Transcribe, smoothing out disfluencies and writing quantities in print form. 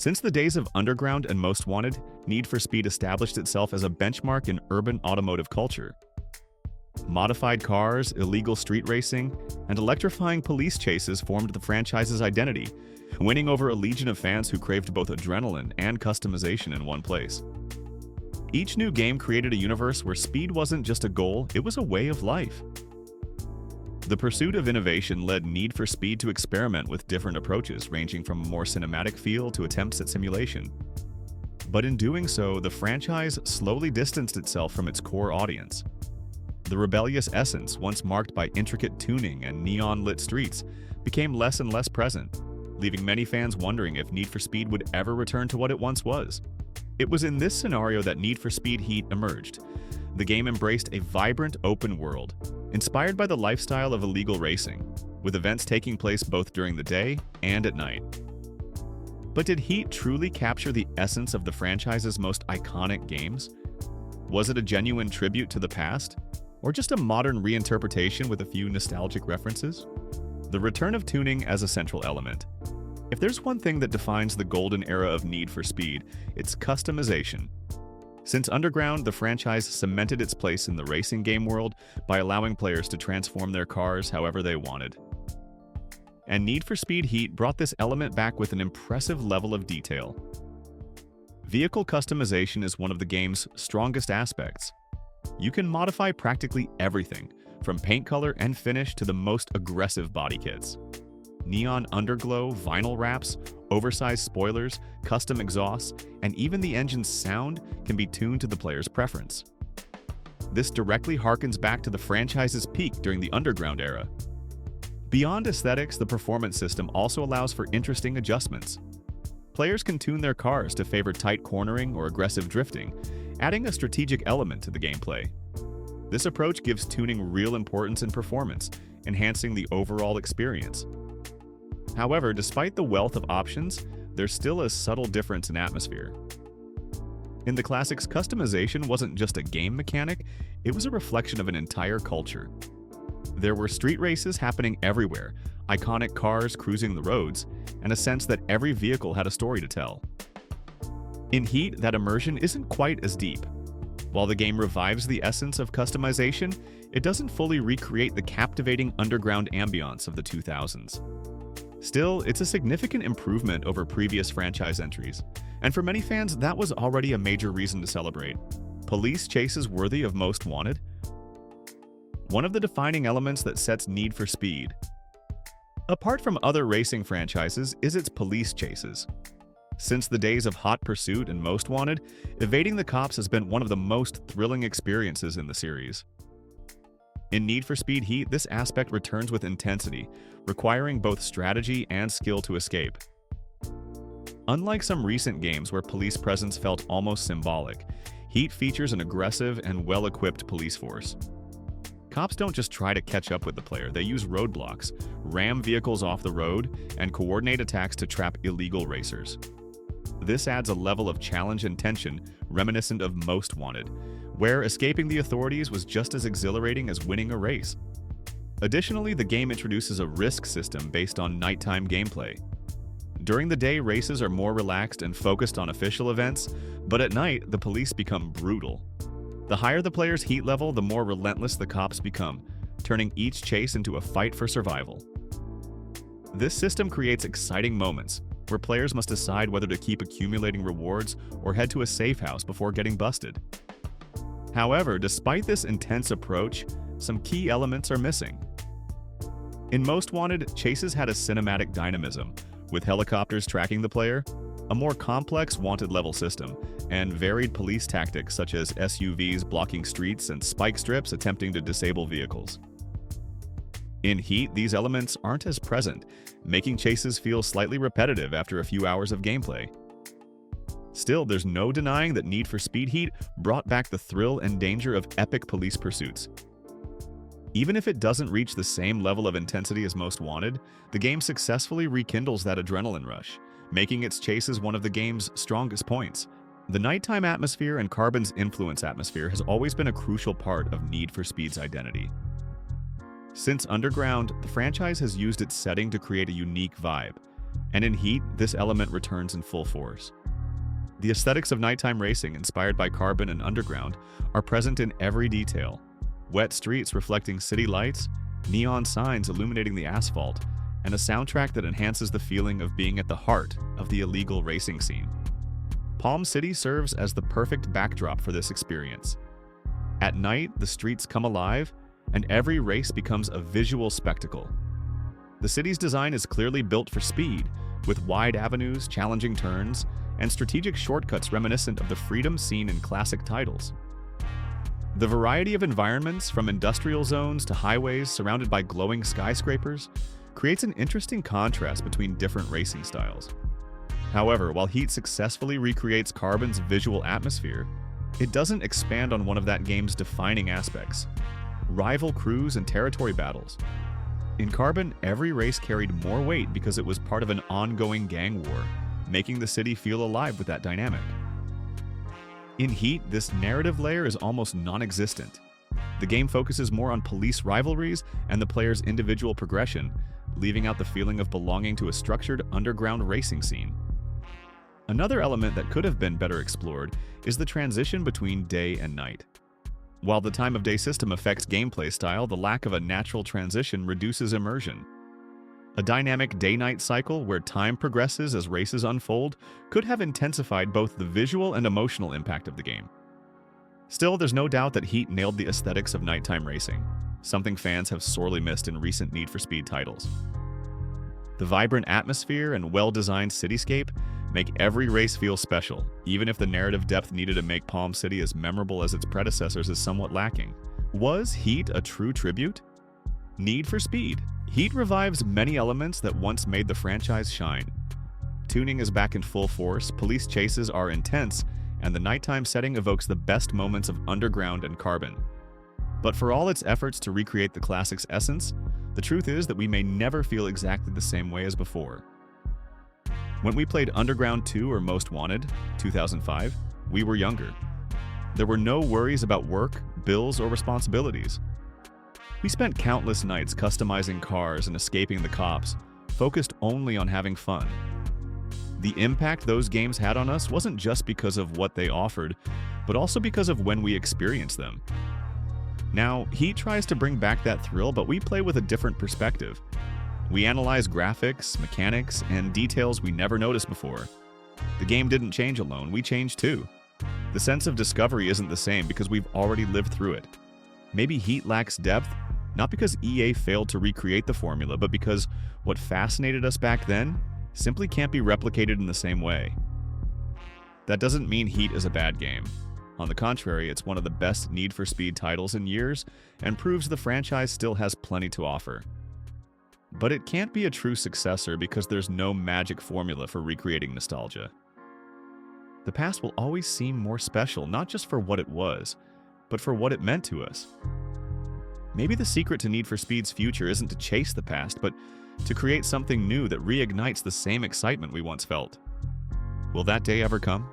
Since the days of Underground and Most Wanted, Need for Speed established itself as a benchmark in urban automotive culture. Modified cars, illegal street racing, and electrifying police chases formed the franchise's identity, winning over a legion of fans who craved both adrenaline and customization in one place. Each new game created a universe where speed wasn't just a goal, it was a way of life. The pursuit of innovation led Need for Speed to experiment with different approaches, ranging from a more cinematic feel to attempts at simulation. But in doing so, the franchise slowly distanced itself from its core audience. The rebellious essence, once marked by intricate tuning and neon-lit streets, became less and less present, leaving many fans wondering if Need for Speed would ever return to what it once was. It was in this scenario that Need for Speed Heat emerged. The game embraced a vibrant open world, inspired by the lifestyle of illegal racing, with events taking place both during the day and at night. But did Heat truly capture the essence of the franchise's most iconic games? Was it a genuine tribute to the past, or just a modern reinterpretation with a few nostalgic references? The return of tuning as a central element. If there's one thing that defines the golden era of Need for Speed, it's customization. Since Underground, the franchise cemented its place in the racing game world by allowing players to transform their cars however they wanted. And Need for Speed Heat brought this element back with an impressive level of detail. Vehicle customization is one of the game's strongest aspects. You can modify practically everything, from paint color and finish to the most aggressive body kits. Neon underglow, vinyl wraps, oversized spoilers, custom exhausts, and even the engine's sound can be tuned to the player's preference. This directly harkens back to the franchise's peak during the Underground era. Beyond aesthetics, the performance system also allows for interesting adjustments. Players can tune their cars to favor tight cornering or aggressive drifting, adding a strategic element to the gameplay. This approach gives tuning real importance in performance, enhancing the overall experience. However, despite the wealth of options, there's still a subtle difference in atmosphere. In the classics, customization wasn't just a game mechanic, it was a reflection of an entire culture. There were street races happening everywhere, iconic cars cruising the roads, and a sense that every vehicle had a story to tell. In Heat, that immersion isn't quite as deep. While the game revives the essence of customization, it doesn't fully recreate the captivating underground ambiance of the 2000s. Still, it's a significant improvement over previous franchise entries, and for many fans, that was already a major reason to celebrate. Police chases worthy of Most Wanted? One of the defining elements that sets Need for Speed. Apart from other racing franchises is its police chases. Since the days of Hot Pursuit and Most Wanted, evading the cops has been one of the most thrilling experiences in the series. In Need for Speed Heat, this aspect returns with intensity, requiring both strategy and skill to escape. Unlike some recent games where police presence felt almost symbolic, Heat features an aggressive and well-equipped police force. Cops don't just try to catch up with the player, they use roadblocks, ram vehicles off the road, and coordinate attacks to trap illegal racers. This adds a level of challenge and tension reminiscent of Most Wanted, where escaping the authorities was just as exhilarating as winning a race. Additionally, the game introduces a risk system based on nighttime gameplay. During the day, races are more relaxed and focused on official events, but at night, the police become brutal. The higher the player's heat level, the more relentless the cops become, turning each chase into a fight for survival. This system creates exciting moments, where players must decide whether to keep accumulating rewards or head to a safe house before getting busted. However, despite this intense approach, some key elements are missing. In Most Wanted, chases had a cinematic dynamism, with helicopters tracking the player, a more complex wanted level system, and varied police tactics such as SUVs blocking streets and spike strips attempting to disable vehicles. In Heat, these elements aren't as present, making chases feel slightly repetitive after a few hours of gameplay. Still, there's no denying that Need for Speed Heat brought back the thrill and danger of epic police pursuits. Even if it doesn't reach the same level of intensity as Most Wanted, the game successfully rekindles that adrenaline rush, making its chases one of the game's strongest points. The nighttime atmosphere and Carbon's influence atmosphere has always been a crucial part of Need for Speed's identity. Since Underground, the franchise has used its setting to create a unique vibe. and in Heat, this element returns in full force. The aesthetics of nighttime racing, inspired by Carbon and Underground, are present in every detail. Wet streets reflecting city lights, neon signs illuminating the asphalt, and a soundtrack that enhances the feeling of being at the heart of the illegal racing scene. Palm City serves as the perfect backdrop for this experience. At night, the streets come alive, and every race becomes a visual spectacle. The city's design is clearly built for speed, with wide avenues, challenging turns, and strategic shortcuts reminiscent of the freedom seen in classic titles. The variety of environments, from industrial zones to highways surrounded by glowing skyscrapers, creates an interesting contrast between different racing styles. However, while Heat successfully recreates Carbon's visual atmosphere, it doesn't expand on one of that game's defining aspects: rival crews and territory battles. In Carbon, every race carried more weight because it was part of an ongoing gang war, making the city feel alive with that dynamic. In Heat, this narrative layer is almost non-existent. The game focuses more on police rivalries and the player's individual progression, leaving out the feeling of belonging to a structured underground racing scene. Another element that could have been better explored is the transition between day and night. While the time of day system affects gameplay style, the lack of a natural transition reduces immersion. A dynamic day-night cycle where time progresses as races unfold could have intensified both the visual and emotional impact of the game. Still, there's no doubt that Heat nailed the aesthetics of nighttime racing, something fans have sorely missed in recent Need for Speed titles. The vibrant atmosphere and well-designed cityscape make every race feel special, even if the narrative depth needed to make Palm City as memorable as its predecessors is somewhat lacking. Was Heat a true tribute? Need for Speed. Heat revives many elements that once made the franchise shine. Tuning is back in full force, police chases are intense, and the nighttime setting evokes the best moments of Underground and Carbon. But for all its efforts to recreate the classic's essence, the truth is that we may never feel exactly the same way as before. When we played Underground 2 or Most Wanted, 2005, we were younger. There were no worries about work, bills, or responsibilities. We spent countless nights customizing cars and escaping the cops, focused only on having fun. The impact those games had on us wasn't just because of what they offered, but also because of when we experienced them. Now, Heat tries to bring back that thrill, but we play with a different perspective. We analyze graphics, mechanics, and details we never noticed before. The game didn't change alone, we changed too. The sense of discovery isn't the same because we've already lived through it. Maybe Heat lacks depth, not because EA failed to recreate the formula, but because what fascinated us back then simply can't be replicated in the same way. That doesn't mean Heat is a bad game. On the contrary, it's one of the best Need for Speed titles in years and proves the franchise still has plenty to offer. But it can't be a true successor because there's no magic formula for recreating nostalgia. The past will always seem more special, not just for what it was, but for what it meant to us. Maybe the secret to Need for Speed's future isn't to chase the past, but to create something new that reignites the same excitement we once felt. Will that day ever come?